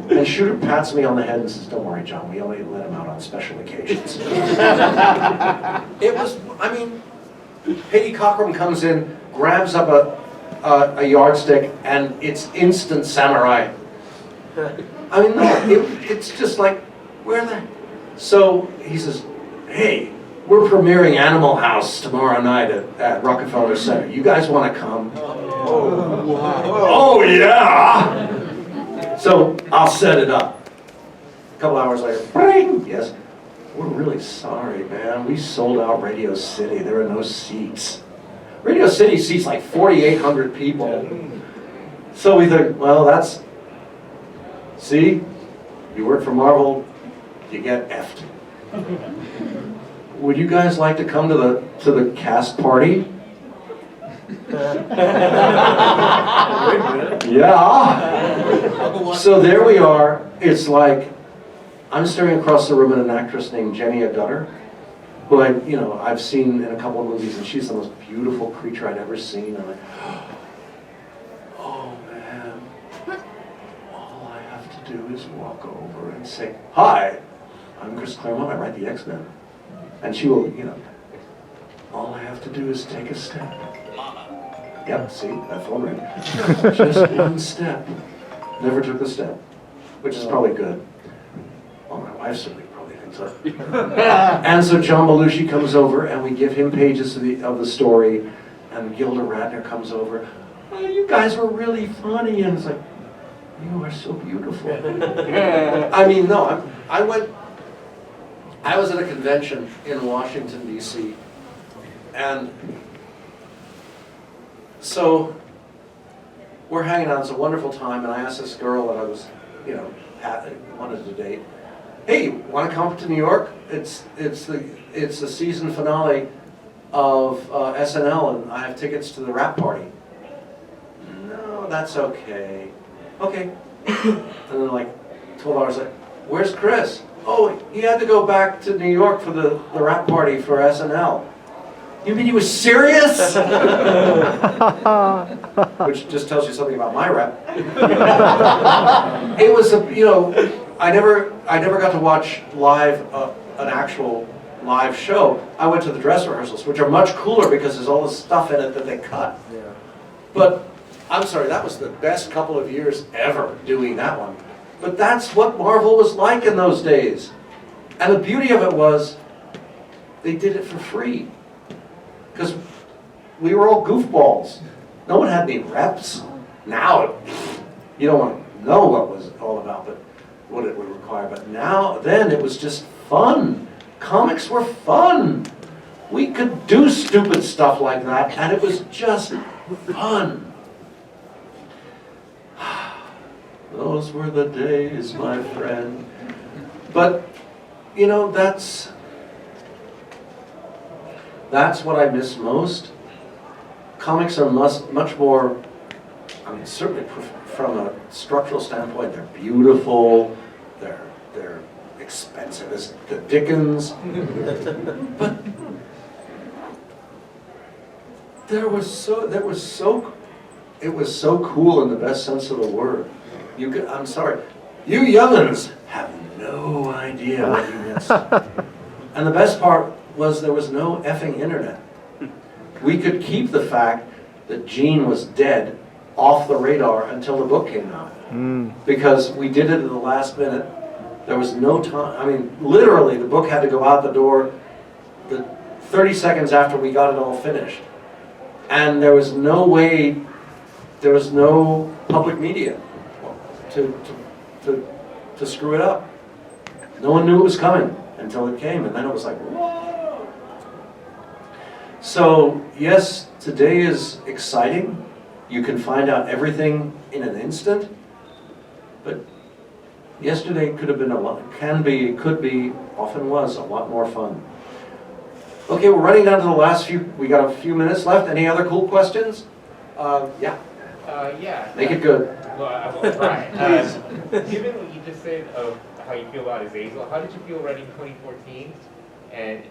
And Shooter pats me on the head and says, "Don't worry, John, we only let him out on special occasions." It was, Haiti Cochran comes in, grabs up a yardstick, and it's instant samurai. It's just like, where the... So he says, "Hey, we're premiering Animal House tomorrow night at Rockefeller Center. You guys want to come?" Oh, yeah! So I'll set it up. A couple hours later, bring! Yes. "We're really sorry, man. We sold out Radio City. There are no seats." Radio City seats like 4,800 people. So we think, well, that's... See? You work for Marvel, you get effed. "Would you guys like to come to the cast party?" Yeah. So there we are. It's like, I'm staring across the room at an actress named Jenny Agutter, who I've seen in a couple of movies, and she's the most beautiful creature I'd ever seen. I'm like, oh man, all I have to do is walk over and say, "Hi, I'm Chris Claremont, I write the X-Men." And she will, all I have to do is take a step. Yep, see, that phone rang. Just one step. Never took the step, which is probably good. Well, my wife certainly probably thinks so. And so John Belushi comes over, and we give him pages of the story, and Gilda Radner comes over. "Oh, you guys were really funny," and it's like, "You are so beautiful." I was at a convention in Washington, D.C., and so we're hanging out. It's a wonderful time, and I asked this girl that I was, wanted to date, "Hey, want to come to New York? It's the season finale of SNL, and I have tickets to the rap party." oh, that's okay. Okay. And then like 12 hours later, where's Chris? Oh, he had to go back to New York for the rap party for SNL. You mean he was serious? Which just tells you something about my rep. It was, I never got to watch live, an actual live show. I went to the dress rehearsals, which are much cooler because there's all this stuff in it that they cut. Yeah. But, I'm sorry, that was the best couple of years ever doing that one. But that's what Marvel was like in those days. And the beauty of it was, they did it for free. Because we were all goofballs. No one had any reps. Now, you don't want to know what it was all about, but what it would require. But then it was just fun. Comics were fun. We could do stupid stuff like that, and it was just fun. Those were the days, my friend. But, that's what I miss most. Comics are much more, certainly from a structural standpoint, they're beautiful, they're expensive as the Dickens, but it was so cool in the best sense of the word. I'm sorry, you young'uns have no idea what you missed. And the best part was there was no effing internet. We could keep the fact that Gene was dead off the radar until the book came out. Because we did it at the last minute. There was no time. Literally, the book had to go out the door 30 seconds after we got it all finished. And there was no way, there was no public media to screw it up. No one knew it was coming until it came, and then it was like, whoa! So, yes, today is exciting. You can find out everything in an instant, but yesterday could have been could be, often was, a lot more fun. Okay, we're running down to the last we got a few minutes left. Any other cool questions? Yeah. Yeah. Make it good. Well, I will try. Given what you just said of how you feel about Azazel, how did you feel writing 2014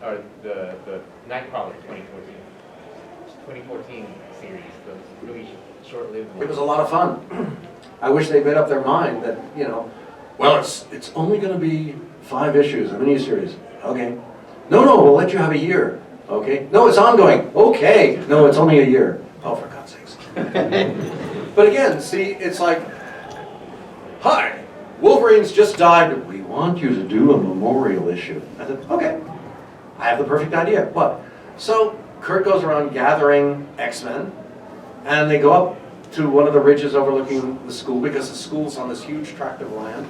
or the Nightcrawler 2014 series, the really short-lived one? It was a lot of fun. I wish they made up their mind that, well, it's only going to be 5 issues, a miniseries. Okay. No, we'll let you have a year. Okay. No, it's ongoing. Okay. No, it's only a year. Oh, for God's sakes. But again, see, it's like, hi, Wolverine's just died. We want you to do a memorial issue. I said, okay. I have the perfect idea. What? So Kurt goes around gathering X-Men, and they go up to one of the ridges overlooking the school, because the school's on this huge tract of land,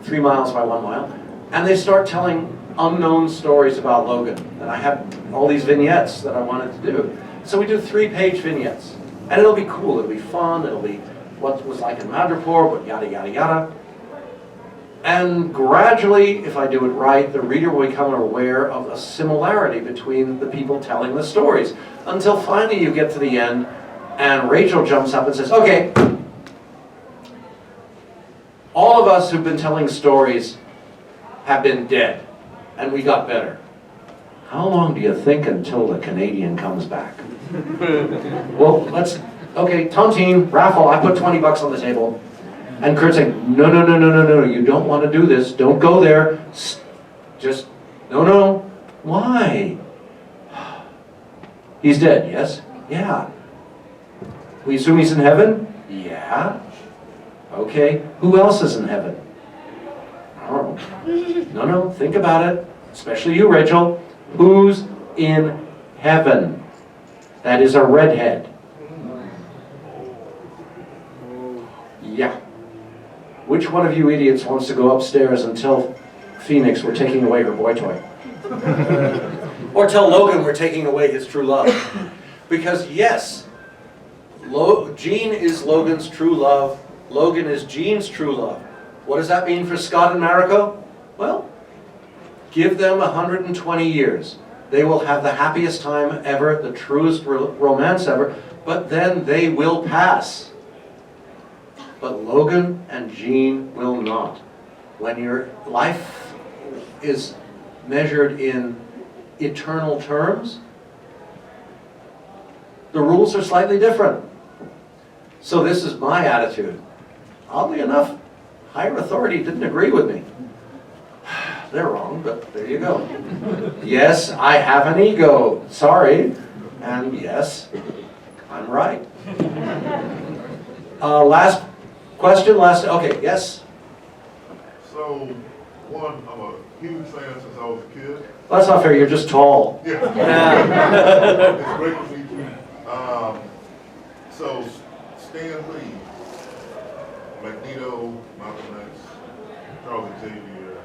3 miles by 1 mile, and they start telling unknown stories about Logan. And I have all these vignettes that I wanted to do. So we do 3-page vignettes. And it'll be cool, it'll be fun, it'll be what it was like in Madripoor, but yada, yada, yada. And gradually, if I do it right, the reader will become aware of a similarity between the people telling the stories. Until finally you get to the end, and Rachel jumps up and says, okay, all of us who've been telling stories have been dead, and we got better. How long do you think until the Canadian comes back? Well, okay, tontine, raffle, I put $20 on the table. And Kurt's saying, no, you don't want to do this. Don't go there. Just, no. Why? He's dead, yes? Yeah. We assume he's in heaven? Yeah. Okay, who else is in heaven? I don't know. No, think about it. Especially you, Rachel. Who's in heaven? That is a redhead. Yeah. Which one of you idiots wants to go upstairs and tell Phoenix we're taking away her boy toy? Or tell Logan we're taking away his true love? Because yes, Jean is Logan's true love. Logan is Jean's true love. What does that mean for Scott and Mariko? Well, give them 120 years. They will have the happiest time ever, the truest romance ever, but then they will pass. But Logan and Jean will not. When your life is measured in eternal terms, the rules are slightly different. So this is my attitude. Oddly enough, higher authority didn't agree with me. They're wrong, but there you go. Yes, I have an ego, sorry. And yes, I'm right. Last question, okay, yes? So, one, I'm a huge fan since I was a kid. Well, that's not fair, you're just tall. Yeah. It's great to meet you. So, Stan Lee, Magneto, Malcolm X, Charles Xavier,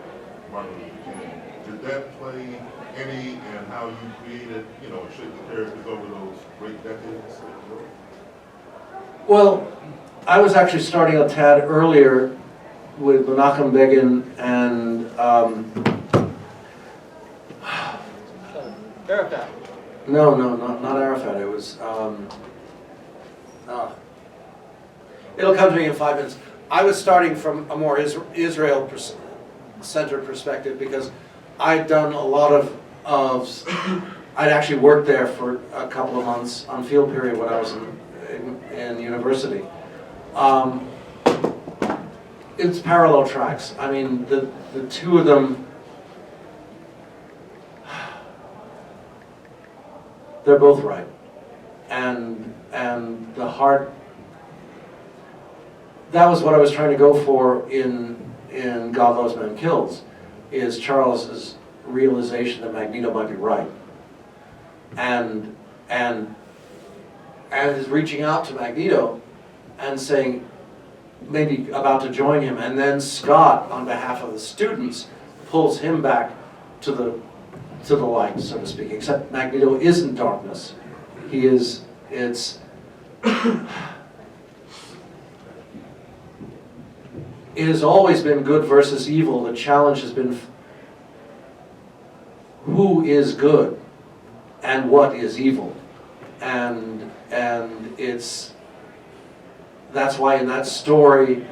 Martin Luther King. Did that play any in how you created, shaped the characters over those great decades? Well, I was actually starting a tad earlier with Menachem Begin and Arafat. no, not Arafat. It was it'll come to me in 5 minutes. I was starting from a more Israel-centered perspective because I'd done a lot of I'd actually worked there for a couple of months on field period when I was in university. It's parallel tracks. I mean, the two of them, they're both right. And the heart, that was what I was trying to go for in God Loves Man Kills, is Charles's realization that Magneto might be right. And is reaching out to Magneto and saying, maybe about to join him, and then Scott, on behalf of the students, pulls him back to the light, so to speak. Except Magneto isn't darkness. He is, it has always been good versus evil. The challenge has been who is good and what is evil. And that's why in that story,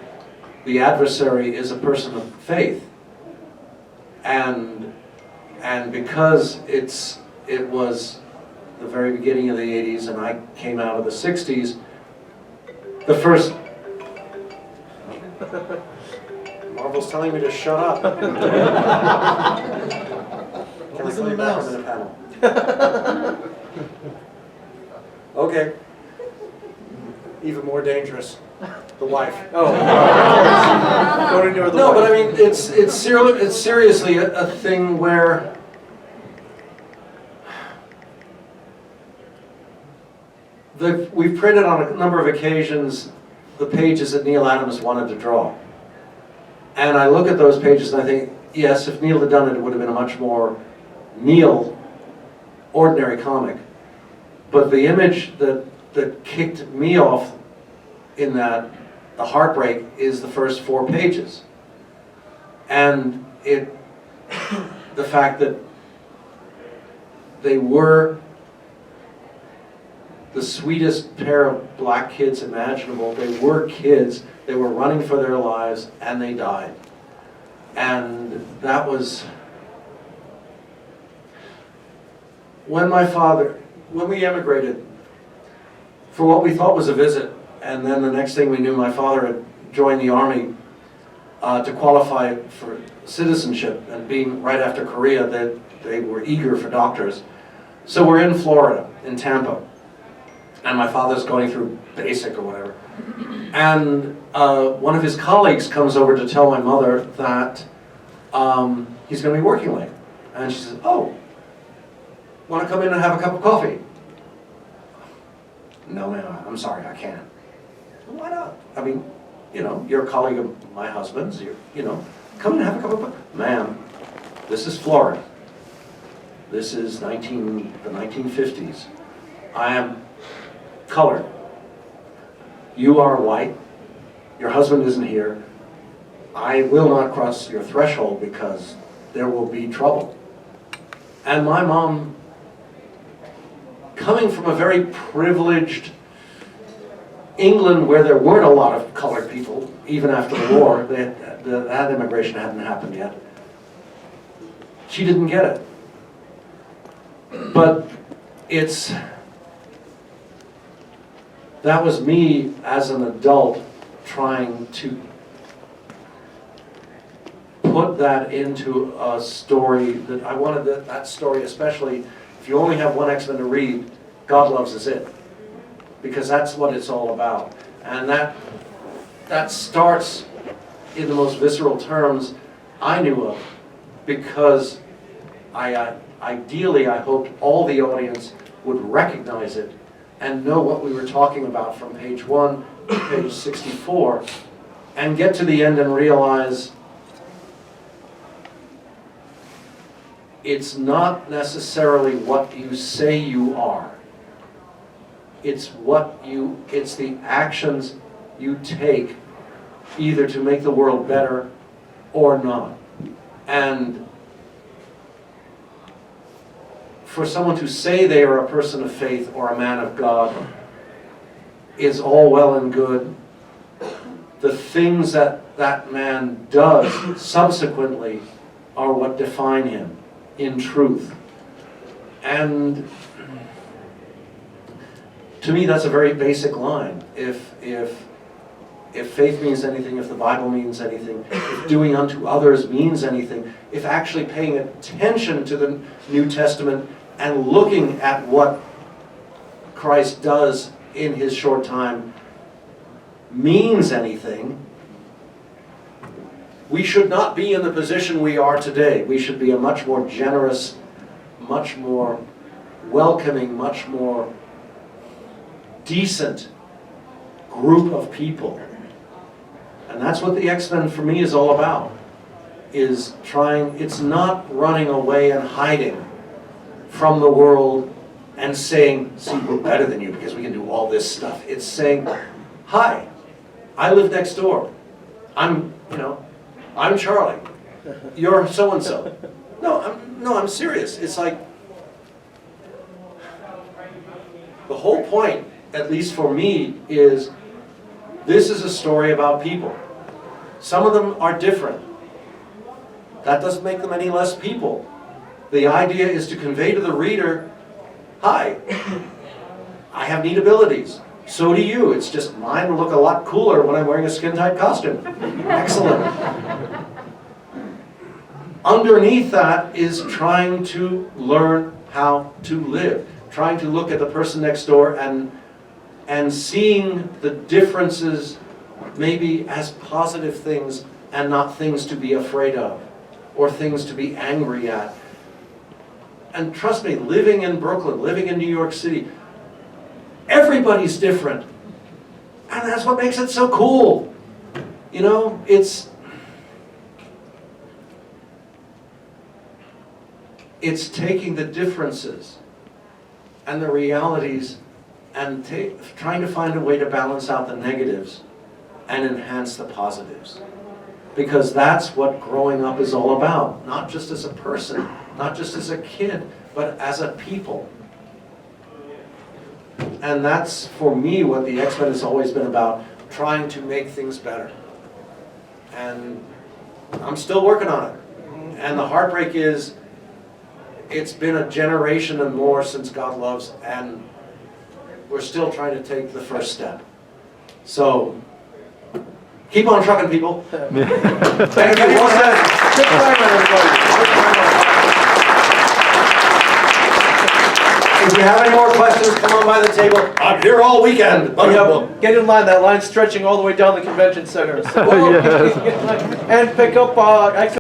the adversary is a person of faith. And because it was the very beginning of the 80s and I came out of the 60s, the first... Marvel's telling me to shut up. Can I call you back? I'm in a panel. Okay. Even more dangerous, the wife. Oh. Going into the No, wife. but I mean, it's seriously a thing where we've printed on a number of occasions the pages that Neil Adams wanted to draw. And I look at those pages and I think, yes, if Neil had done it, it would have been a much more Neil, ordinary comic. But the image that kicked me off in that, the heartbreak, is the first 4 pages. And the fact that they were the sweetest pair of black kids imaginable. They were kids, they were running for their lives, and they died. And that was... When we emigrated, for what we thought was a visit, and then the next thing we knew, my father had joined the army to qualify for citizenship, and being right after Korea, they were eager for doctors. So we're in Florida, in Tampa, and my father's going through basic or whatever. And one of his colleagues comes over to tell my mother that he's going to be working late. And she says, "Oh, want to come in and have a cup of coffee?" "No, ma'am, I'm sorry, I can't." "Why not? I mean, you're a colleague of my husband's, come in and have a cup of coffee." "Ma'am, this is Florida. This is the 1950s. I am colored. You are white. Your husband isn't here. I will not cross your threshold because there will be trouble." And my mom, coming from a very privileged England where there weren't a lot of colored people, even after the war. That immigration hadn't happened yet. She didn't get it. But that was me as an adult trying to put that into a story that I wanted that story, especially if you only have one X-Men to read, God Loves is it. Because that's what it's all about. And that starts in the most visceral terms I knew of, because ideally I hoped all the audience would recognize it and know what we were talking about from page 1 to page 64, and get to the end and realize it's not necessarily what you say you are. It's the actions you take, either to make the world better or not. And for someone to say they are a person of faith or a man of God is all well and good. The things that that man does subsequently are what define him in truth. And to me, that's a very basic line. If faith means anything, if the Bible means anything, if doing unto others means anything, if actually paying attention to the New Testament and looking at what Christ does in his short time means anything, we should not be in the position we are today. We should be a much more generous, much more welcoming, much more decent group of people. And that's what the X-Men for me is all about. It's not running away and hiding from the world and saying, see, we're better than you because we can do all this stuff. It's saying, hi, I live next door. I'm Charlie. You're so-and-so. No, I'm serious. It's like, the whole point, at least for me, is this is a story about people. Some of them are different. That doesn't make them any less people. The idea is to convey to the reader, hi, I have neat abilities. So do you. It's just mine look a lot cooler when I'm wearing a skin-tight costume. Excellent. Underneath that is trying to learn how to live. Trying to look at the person next door and seeing the differences maybe as positive things and not things to be afraid of or things to be angry at. And trust me, living in Brooklyn, living in New York City, everybody's different. And that's what makes it so cool. You know, it's taking the differences and the realities and trying to find a way to balance out the negatives and enhance the positives. Because that's what growing up is all about. Not just as a person, not just as a kid, but as a people. And that's, for me, what the X-Men has always been about, trying to make things better. And I'm still working on it. And the heartbreak is, it's been a generation and more since God Loves, and we're still trying to take the first step. So, keep on trucking, people. Thank you. Well said. Good Claremont, everybody. If you have any more questions, come on by the table. I'm here all weekend. Get in line. That line's stretching all the way down the convention center. So, and pick up